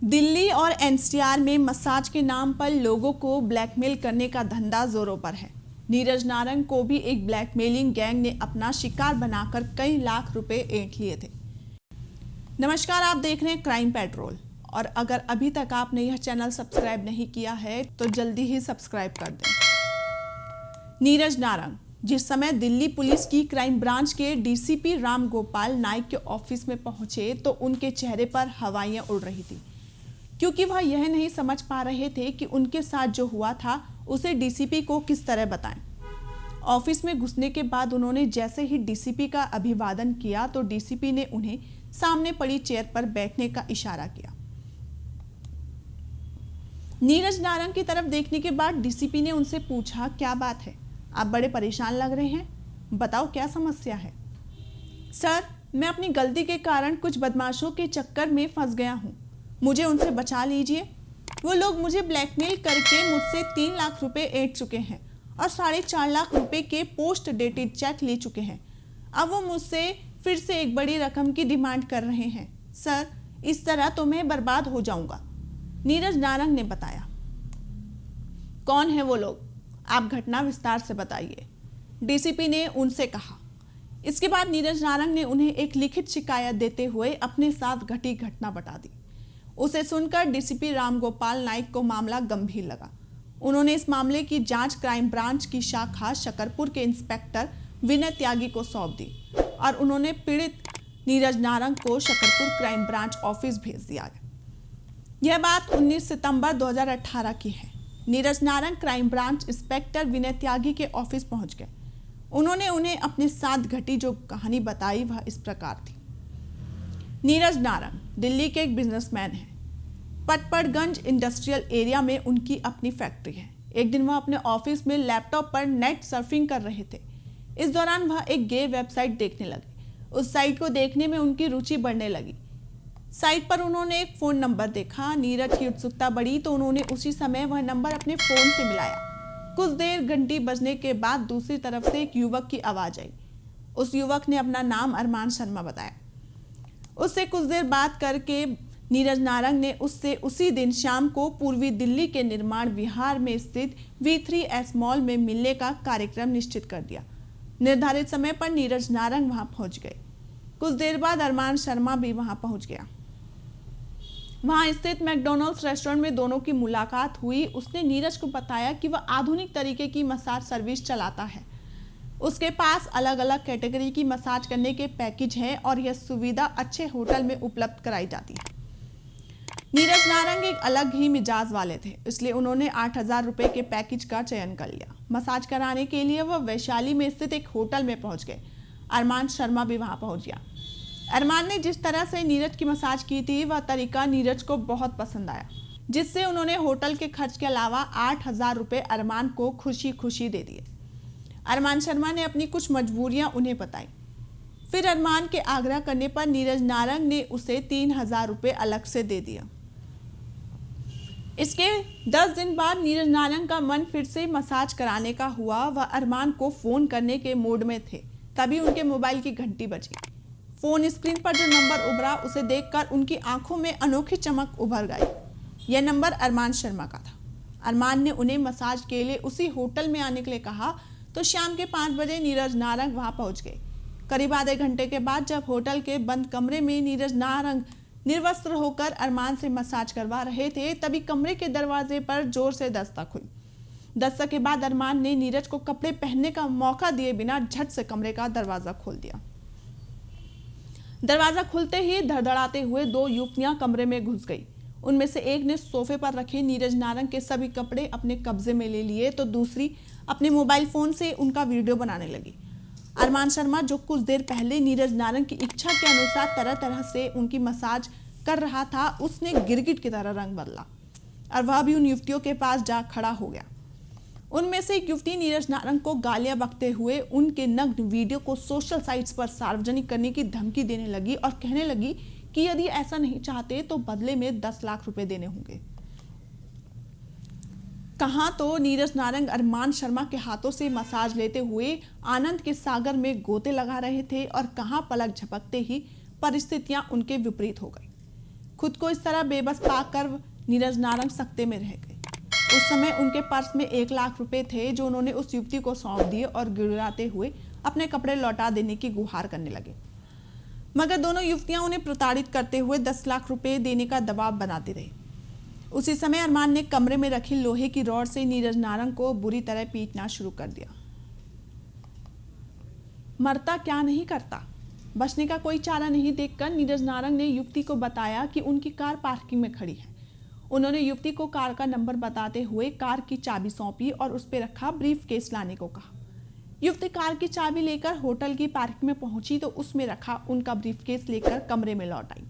दिल्ली और एनसीआर में मसाज के नाम पर लोगों को ब्लैकमेल करने का धंधा जोरों पर है। नीरज नारंग को भी एक ब्लैकमेलिंग गैंग ने अपना शिकार बनाकर कई लाख रुपए ऐंठ लिए थे। नमस्कार, आप देख रहे हैं क्राइम पेट्रोल और अगर अभी तक आपने यह चैनल सब्सक्राइब नहीं किया है तो जल्दी ही सब्सक्राइब कर दें। नीरज नारंग जिस समय दिल्ली पुलिस की क्राइम ब्रांच के डीसीपी राम गोपाल नाइक के ऑफिस में पहुंचे तो उनके चेहरे पर हवाइयां उड़ रही थी, क्योंकि वह यह नहीं समझ पा रहे थे कि उनके साथ जो हुआ था उसे डीसीपी को किस तरह बताएं। ऑफिस में घुसने के बाद उन्होंने जैसे ही डीसीपी का अभिवादन किया तो डीसीपी ने उन्हें सामने पड़ी चेयर पर बैठने का इशारा किया। नीरज नारंग की तरफ देखने के बाद डीसीपी ने उनसे पूछा, क्या बात है, आप बड़े परेशान लग रहे हैं, बताओ क्या समस्या है। सर, मैं अपनी गलती के कारण कुछ बदमाशों के चक्कर में फंस गया हूँ, मुझे उनसे बचा लीजिए। वो लोग मुझे ब्लैकमेल करके मुझसे 3 लाख रुपए ऐंठ चुके हैं और 4.5 लाख रुपए के पोस्ट डेटेड चेक ले चुके हैं। अब वो मुझसे फिर से एक बड़ी रकम की डिमांड कर रहे हैं। सर, इस तरह तो मैं बर्बाद हो जाऊंगा, नीरज नारंग ने बताया। कौन है वो लोग, आप घटना विस्तार से बताइए, डीसीपी ने उनसे कहा। इसके बाद नीरज नारंग ने उन्हें एक लिखित शिकायत देते हुए अपने साथ घटी घटना बता दी। उसे सुनकर डीसीपी रामगोपाल नाइक को मामला गंभीर लगा। उन्होंने इस मामले की जांच क्राइम ब्रांच की शाखा शकरपुर के इंस्पेक्टर विनय त्यागी को सौंप दी और उन्होंने पीड़ित नीरज नारंग को शकरपुर क्राइम ब्रांच ऑफिस भेज दिया। यह बात 19 सितंबर 2018 की है। Neeraj Narang crime branch inspector Vinay Tyagi के ऑफिस पहुंच गए। उन्होंने उन्हें अपने साथ घटी जो कहानी बताई वह इस प्रकार थी। नीरज नारंग दिल्ली के एक बिजनेसमैन हैं। पटपड़गंज इंडस्ट्रियल एरिया में उनकी अपनी फैक्ट्री है। एक दिन वह अपने ऑफिस में लैपटॉप पर नेट सर्फिंग कर रहे थे। इस दौरान वह एक गे वेबसाइट देखने लगे। उस साइट को देखने में उनकी रुचि बढ़ने लगी। साइट पर उन्होंने एक फ़ोन नंबर देखा। नीरज की उत्सुकता बढ़ी तो उन्होंने उसी समय वह नंबर अपने फ़ोन से मिलाया। कुछ देर घंटी बजने के बाद दूसरी तरफ से एक युवक की आवाज़ आई। उस युवक ने अपना नाम अरमान शर्मा बताया। उससे कुछ देर बात करके नीरज नारंग ने उससे उसी दिन शाम को पूर्वी दिल्ली के निर्माण विहार में स्थित V3S मॉल में मिलने का कार्यक्रम निश्चित कर दिया। निर्धारित समय पर नीरज नारंग वहां पहुंच गए। कुछ देर बाद अरमान शर्मा भी वहां पहुंच गया। वहां स्थित मैकडॉनल्ड्स रेस्टोरेंट में दोनों की मुलाकात हुई। उसने नीरज को बताया कि वह आधुनिक तरीके की मसाज सर्विस चलाता है। उसके पास अलग अलग कैटेगरी की मसाज करने के पैकेज हैं और यह सुविधा अच्छे होटल में उपलब्ध कराई जाती है। नीरज नारंग एक अलग ही मिजाज वाले थे, इसलिए उन्होंने 8,000 रुपए के पैकेज का चयन कर लिया। मसाज कराने के लिए वह वैशाली में स्थित एक होटल में पहुंच गए। अरमान शर्मा भी वहां पहुंच गया। अरमान ने जिस तरह से नीरज की मसाज की थी वह तरीका नीरज को बहुत पसंद आया, जिससे उन्होंने होटल के खर्च के अलावा 8,000 रुपए अरमान को खुशी खुशी दे दिए। अरमान शर्मा ने अपनी कुछ मजबूरियां उन्हें बताई। फिर अरमान के आग्रह करने पर नीरज नारंग ने उसे 3,000 रुपए अलग से दे दिया। इसके 10 दिन बाद नीरज नारंग का मन फिर से मसाज कराने का हुआ। वह अरमान को फोन करने के मूड में थे, तभी उनके मोबाइल की घंटी बजी। फोन स्क्रीन पर जो नंबर उभरा उसे देखकर उनकी आंखों में अनोखी चमक उभर गई। यह नंबर अरमान शर्मा का था। अरमान ने उन्हें मसाज के लिए उसी होटल में आने के लिए कहा तो शाम के 5 बजे नीरज नारंग वहां पहुंच गए। करीब आधे घंटे के बाद जब होटल के बंद कमरे में नीरज नारंग निर्वस्त्र होकर अरमान से मसाज करवा रहे थे, तभी कमरे के दरवाजे पर जोर से दस्तक हुई। दस्तक के बाद अरमान ने नीरज को कपड़े पहनने का मौका दिए बिना झट से कमरे का दरवाजा खोल दिया। दरवाजा खुलते ही धड़धड़ाते हुए 2 युवतियां कमरे में घुस गई। उनमें से एक ने सोफे पर रखे नीरज नारंग के सभी कपड़े अपने कब्जे में ले लिए तो दूसरी अपने मोबाइल फोन से उनका वीडियो बनाने लगी। अरमान शर्मा, जो कुछ देर पहले नीरज नारंग की इच्छा के अनुसार तरह तरह से उनकी मसाज कर रहा था, उसने गिरगिट की तरह रंग बदला और वह भी उन युवतियों के पास जा खड़ा हो गया। उनमें से एक युवती नीरज नारंग को गालियां बकते हुए उनके नग्न वीडियो को सोशल साइट्स पर सार्वजनिक करने की धमकी देने लगी और कहने लगी कि यदि ऐसा नहीं चाहते तो बदले में 10 लाख रुपए देने होंगे। कहां तो नीरज नारंग अरमान शर्मा के हाथों से मसाज लेते हुए आनंद के सागर में गोते लगा रहे थे और कहां पलक झपकते ही परिस्थितियां उनके विपरीत हो गई। खुद को इस तरह बेबस पाकर नीरज नारंग सकते में रह गए। उस समय उनके पर्स में 1 लाख रुपए थे जो उन्होंने उस युवती को सौंप दिए और गिड़गिड़ाते हुए अपने कपड़े लौटा देने की गुहार करने लगे। मगर दोनों युवतियां उन्हें प्रताड़ित करते हुए 10 लाख रुपए देने का दबाव बनाती रही। उसी समय अरमान ने कमरे में रखी लोहे की रॉड से नीरज नारंग को बुरी तरह पीटना शुरू कर दिया। मरता क्या नहीं करता। बचने का कोई चारा नहीं देखकर नीरज नारंग ने युवती को बताया कि उनकी कार पार्किंग में खड़ी है। उन्होंने युवती को कार का नंबर बताते हुए कार की चाबी सौंपी और उस पर रखा ब्रीफ केस लाने को कहा। युवती कार की चाबी लेकर होटल की पार्किंग में पहुंची तो उसमें रखा उनका ब्रीफ केस लेकर कमरे में लौट आई।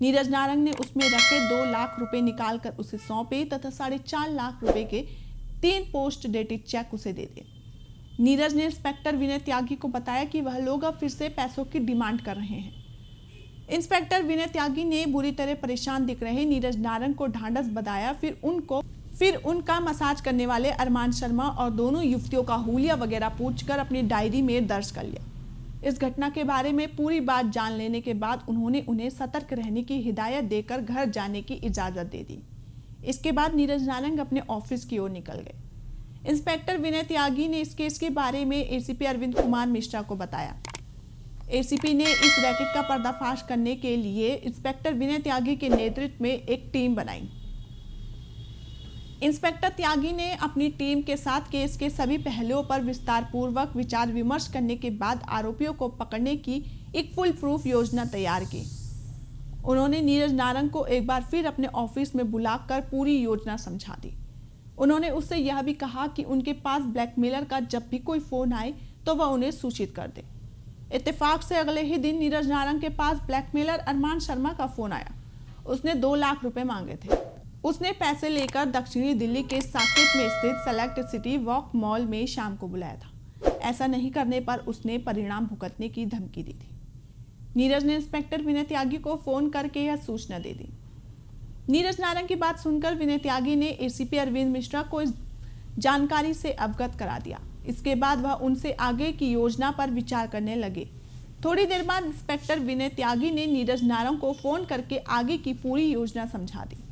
नीरज नारंग ने उसमें रखे 2 लाख रुपए निकालकर उसे सौंपे तथा 4.5 लाख रुपए के 3 पोस्ट डेटेड चेक उसे दे दिए। नीरज ने इंस्पेक्टर विनय त्यागी को बताया कि वह लोग अब फिर से पैसों की डिमांड कर रहे हैं। इंस्पेक्टर विनय त्यागी ने बुरी तरह परेशान दिख रहे नीरज नारंग को ढांढस बंधाया, फिर उनका मसाज करने वाले अरमान शर्मा और दोनों युवतियों का हुलिया वगैरह पूछकर अपनी डायरी में दर्ज कर लिया। इस घटना के बारे में पूरी बात जान लेने के बाद उन्होंने उन्हें सतर्क रहने की हिदायत देकर घर जाने की इजाजत दे दी। इसके बाद नीरज नारंग अपने ऑफिस की ओर निकल गए। इंस्पेक्टर विनय त्यागी ने इस केस के बारे में एसीपी अरविंद कुमार मिश्रा को बताया। एसीपी ने इस रैकेट का पर्दाफाश करने के लिए इंस्पेक्टर विनय त्यागी के नेतृत्व में एक टीम बनाई। इंस्पेक्टर त्यागी ने अपनी टीम के साथ केस के सभी पहलुओं पर विस्तारपूर्वक विचार विमर्श करने के बाद आरोपियों को पकड़ने की एक फुल प्रूफ योजना तैयार की। उन्होंने नीरज नारंग को एक बार फिर अपने ऑफिस में बुलाकर पूरी योजना समझा दी। उन्होंने उससे यह भी कहा कि उनके पास ब्लैकमेलर का जब भी कोई फोन आए तो वह उन्हें सूचित कर दे। इत्तेफाक से अगले ही दिन नीरज नारंग के पास ब्लैकमेलर अरमान शर्मा का फोन आया। उसने 2 लाख रुपए मांगे थे। उसने पैसे लेकर दक्षिणी दिल्ली के साकेत में स्थित सेलेक्ट सिटी वॉक मॉल में शाम को बुलाया था। ऐसा नहीं करने पर उसने परिणाम भुगतने की धमकी दी थी। नीरज ने इंस्पेक्टर विनय त्यागी को फोन करके यह सूचना दे दी। नीरज नारंग की बात सुनकर विनय त्यागी ने एसीपी अरविंद मिश्रा को इस जानकारी से अवगत करा दिया। इसके बाद वह उनसे आगे की योजना पर विचार करने लगे। थोड़ी देर बाद इंस्पेक्टर विनय त्यागी ने नीरज नारंग को फोन करके आगे की पूरी योजना समझा दी।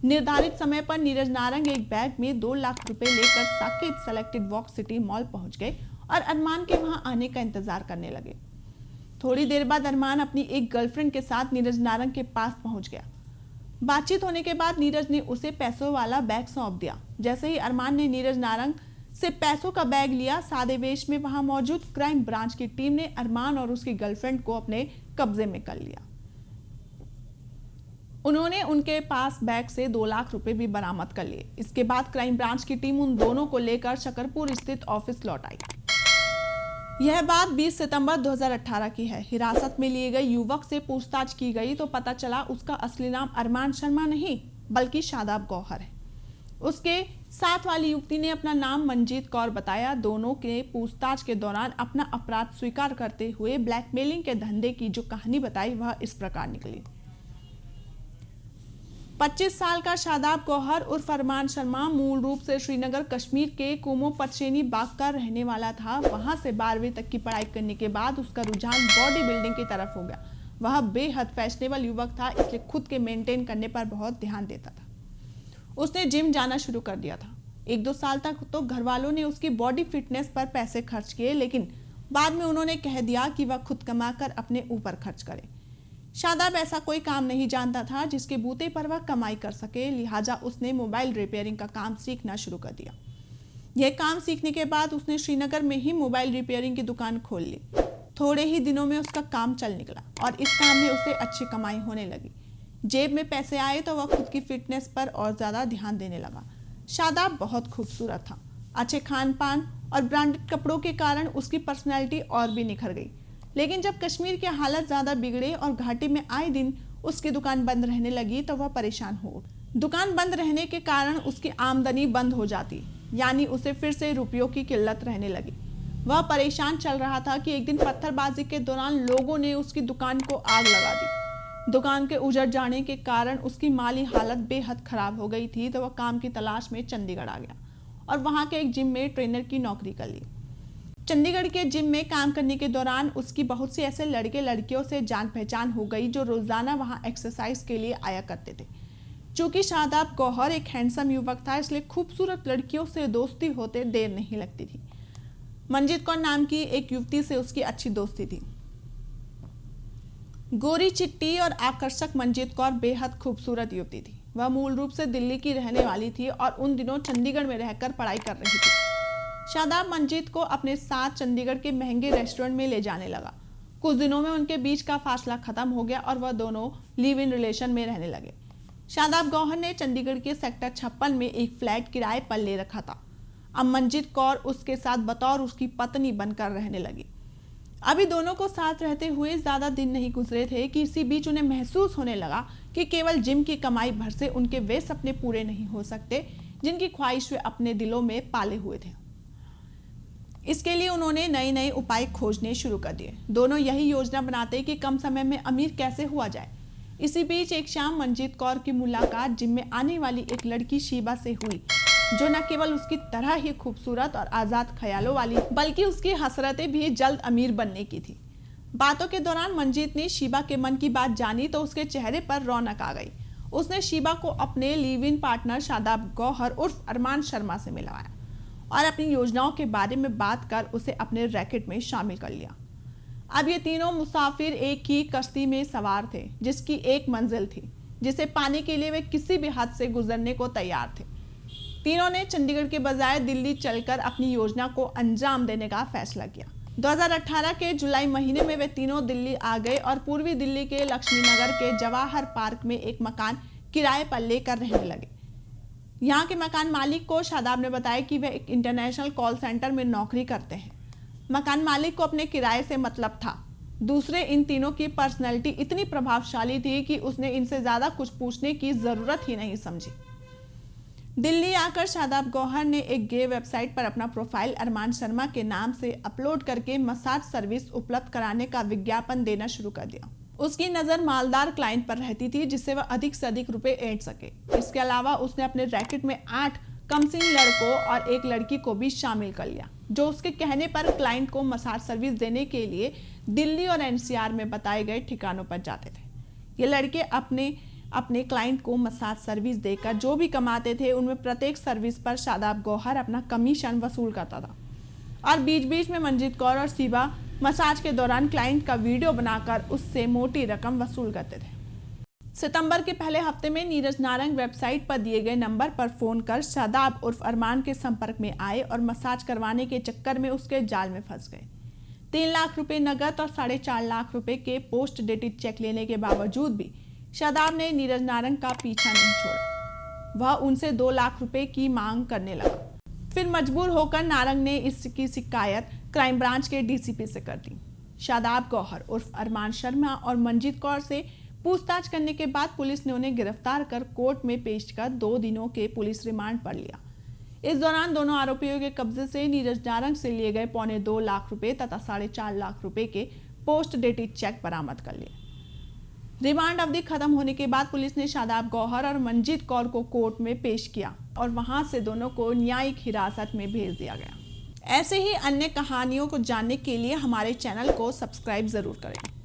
निर्धारित समय पर नीरज नारंग एक बैग में 2 लाख रुपए लेकर Saket selected walk city mall पहुंच गए और अरमान के वहां आने का इंतजार करने लगे। थोड़ी देर बाद अरमान अपनी एक गर्लफ्रेंड के साथ नीरज नारंग के पास पहुंच गया। बातचीत होने के बाद नीरज ने उसे पैसों वाला बैग सौंप दिया। जैसे ही अरमान ने नीरज नारंग से पैसों का बैग लिया, सादे वेश में वहां मौजूद क्राइम ब्रांच की टीम ने अरमान और उसकी गर्लफ्रेंड को अपने कब्जे में कर लिया। उन्होंने उनके पास बैग से 2 लाख रुपए भी बरामद कर लिए। इसके बाद क्राइम ब्रांच की टीम उन दोनों को लेकर शकरपुर स्थित ऑफिस लौट आई। यह बात 20 सितंबर 2018 की है। हिरासत में लिए गए युवक से पूछताछ की गई तो पता चला उसका असली नाम अरमान शर्मा नहीं बल्कि शादाब गौहर है। उसके साथ वाली युवती ने अपना नाम मंजीत कौर बताया। दोनों के पूछताछ के दौरान अपना अपराध स्वीकार करते हुए ब्लैकमेलिंग के धंधे की जो कहानी बताई वह इस प्रकार निकली। 25 साल का शादाब गौहर उर्फ अरमान शर्मा मूल रूप से श्रीनगर कश्मीर के कुमो पतशेनी बाग का रहने वाला था। वहां से 12वीं तक की पढ़ाई करने के बाद उसका रुझान बॉडी बिल्डिंग की तरफ हो गया। वह बेहद फैशनेबल युवक था, इसलिए खुद के मेंटेन करने पर बहुत ध्यान देता था। उसने जिम जाना शुरू कर दिया था। 1-2 साल तक तो घर वालों ने उसकी बॉडी फिटनेस पर पैसे खर्च किए, लेकिन बाद में उन्होंने कह दिया कि वह खुद कमाकर अपने ऊपर खर्च करे। शादाब ऐसा कोई काम नहीं जानता था जिसके बूते पर वह कमाई कर सके, लिहाजा उसने मोबाइल रिपेयरिंग का काम सीखना शुरू कर दिया। यह काम सीखने के बाद उसने श्रीनगर में ही मोबाइल रिपेयरिंग की दुकान खोल ली। थोड़े ही दिनों में उसका काम चल निकला और इस काम में उसे अच्छी कमाई होने लगी। जेब में पैसे आए तो वह खुद की फिटनेस पर और ज़्यादा ध्यान देने लगा। शादाब बहुत खूबसूरत था। अच्छे खान पान और ब्रांडेड कपड़ों के कारण उसकी पर्सनैलिटी और भी निखर गई। लेकिन जब कश्मीर की हालत ज़्यादा बिगड़े और घाटे में आए दिन उसकी दुकान बंद रहने लगी तो वह परेशान हो उठा। दुकान बंद रहने के कारण उसकी आमदनी बंद हो जाती, यानी उसे फिर से रुपयों की किल्लत रहने लगी। वह परेशान चल रहा था कि एक दिन पत्थरबाजी के दौरान लोगों ने उसकी दुकान को आग लगा दी। दुकान के उजड़ जाने के कारण उसकी माली हालत बेहद खराब हो गई थी, तो वह काम की तलाश में चंडीगढ़ आ गया और वहां के एक जिम में ट्रेनर की नौकरी कर ली। चंडीगढ़ के जिम में काम करने के दौरान उसकी बहुत सी ऐसे लड़के लड़कियों से जान पहचान हो गई जो रोजाना वहां एक्सरसाइज के लिए आया करते थे। चूंकि शादाब गौहर एक हैंडसम युवक था, इसलिए खूबसूरत लड़कियों से दोस्ती होते देर नहीं लगती थी। मंजीत कौर नाम की एक युवती से उसकी अच्छी दोस्ती थी। गोरी चिट्टी और आकर्षक मंजीत कौर बेहद खूबसूरत युवती थी। वह मूल रूप से दिल्ली की रहने वाली थी और उन दिनों चंडीगढ़ में रहकर पढ़ाई कर रही थी। शादाब मंजीत को अपने साथ चंडीगढ़ के महंगे रेस्टोरेंट में ले जाने लगा। कुछ दिनों में उनके बीच का फासला खत्म हो गया और वह दोनों लिव इन रिलेशन में रहने लगे। शादाब गौहर ने चंडीगढ़ के सेक्टर 56 में एक फ्लैट किराए पर ले रखा था। अब मंजीत कौर उसके साथ बतौर उसकी पत्नी बनकर रहने लगी। अभी दोनों को साथ रहते हुए ज्यादा दिन नहीं गुजरे थे कि इसी बीच उन्हें महसूस होने लगा कि केवल जिम की कमाई भर से उनके वे सपने पूरे नहीं हो सकते जिनकी ख्वाहिश वे अपने दिलों में पाले हुए थे। इसके लिए उन्होंने नए नए उपाय खोजने शुरू कर दिए। दोनों यही योजना बनाते कि कम समय में अमीर कैसे हुआ जाए। इसी बीच एक शाम मंजीत कौर की मुलाकात जिम में आने वाली एक लड़की शीबा से हुई, जो न केवल उसकी तरह ही खूबसूरत और आजाद ख्यालों वाली बल्कि उसकी हसरतें भी जल्द अमीर बनने की थी। बातों के दौरान मंजीत ने शीबा के मन की बात जानी तो उसके चेहरे पर रौनक आ गई। उसने शीबा को अपने live in partner Shadab Gauhar उर्फ अरमान शर्मा से मिलवाया और अपनी योजनाओं के बारे में बात कर उसे अपने रैकेट में शामिल कर लिया। अब ये तीनों मुसाफिर एक ही कश्ती में सवार थे जिसकी एक मंजिल थी, जिसे पाने के लिए वे किसी भी हद से गुजरने को तैयार थे। तीनों ने चंडीगढ़ के बजाय दिल्ली चलकर अपनी योजना को अंजाम देने का फैसला किया। 2018 के जुलाई महीने में वे तीनों दिल्ली आ गए और पूर्वी दिल्ली के लक्ष्मी नगर के जवाहर पार्क में एक मकान किराए पर लेकर रहने लगे। यहाँ के मकान मालिक को शादाब ने बताया कि वे एक इंटरनेशनल कॉल सेंटर में नौकरी करते हैं। मकान मालिक को अपने किराए से मतलब था। दूसरे, इन तीनों की पर्सनैलिटी इतनी प्रभावशाली थी कि उसने इनसे ज्यादा कुछ पूछने की जरूरत ही नहीं समझी। दिल्ली आकर शादाब गौहर ने एक गे वेबसाइट पर अपना प्रोफाइल अरमान शर्मा के नाम से अपलोड करके मसाज सर्विस उपलब्ध कराने का विज्ञापन देना शुरू कर दिया। उसकी नज़र मालदार क्लाइंट पर रहती थी जिससे वह अधिक से अधिक रुपए ऐंठ सके। इसके अलावा उसने अपने रैकेट में 8 कमसिन लड़कों और एक लड़की को भी शामिल कर लिया, जो उसके कहने पर क्लाइंट को मसाज सर्विस देने के लिए दिल्ली और एनसीआर में बताए गए ठिकानों पर जाते थे। ये लड़के अपने क्लाइंट को मसाज सर्विस देकर जो भी कमाते थे, उनमें प्रत्येक सर्विस पर शादाब गौहर अपना कमीशन वसूल करता था और बीच बीच में मंजीत कौर और शीबा मसाज के दौरान क्लाइंट का वीडियो बनाकर उससे मोटी रकम वसूल करते थे। सितंबर के पहले हफ्ते में नीरज नारंग वेबसाइट पर दिए गए नंबर पर फोन कर शादाब उर्फ अरमान के संपर्क में आए और मसाज करवाने के चक्कर में उसके जाल में फंस गए। 3 लाख रुपए नकद और 4.5 लाख रुपए के पोस्ट डेटेड चेक लेने के बावजूद भी शादाब ने नीरज नारंग का पीछा नहीं छोड़ा। वह उनसे 2 लाख रुपए की मांग करने लगा। फिर मजबूर होकर नारंग ने इसकी शिकायत क्राइम ब्रांच के डीसीपी से कर दी। शादाब गौहर उर्फ अरमान शर्मा और मंजीत कौर से पूछताछ करने के बाद पुलिस ने उन्हें गिरफ्तार कर कोर्ट में पेश कर 2 दिनों के पुलिस रिमांड पर लिया। इस दौरान दोनों आरोपियों के कब्जे से नीरज नारंग से लिए गए 2.25 लाख रुपए तथा 4.5 लाख रुपए के पोस्ट डेटेड चेक बरामद कर लिए। रिमांड अवधि खत्म होने के बाद पुलिस ने शादाब गौहर और मंजीत कौर को कोर्ट में पेश किया और वहां से दोनों को न्यायिक हिरासत में भेज दिया गया। ऐसे ही अन्य कहानियों को जानने के लिए हमारे चैनल को सब्सक्राइब जरूर करें।